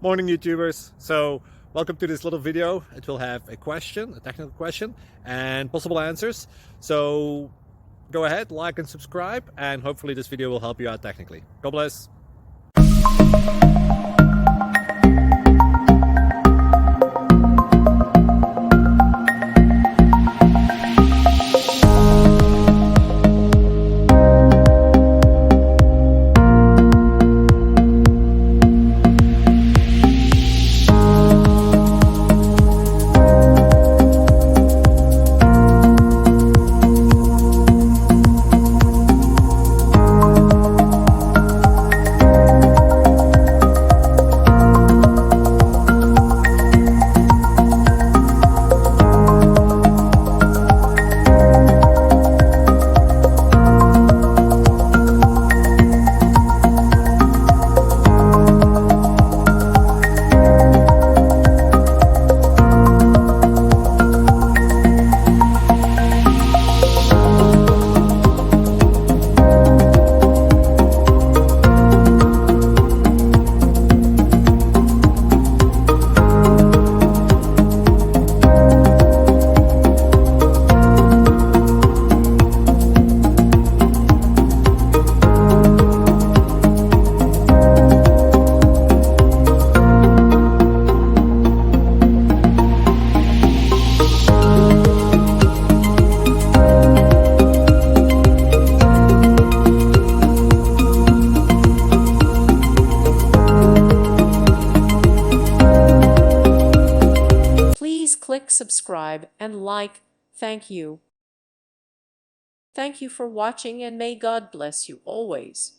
Morning, YouTubers. So welcome to this little video. It will have a question, a technical question, and possible answers. So go ahead, like and subscribe, and hopefully this video will help you out technically. God bless. Please click subscribe and like. Thank you. Thank you for watching, and may God bless you always.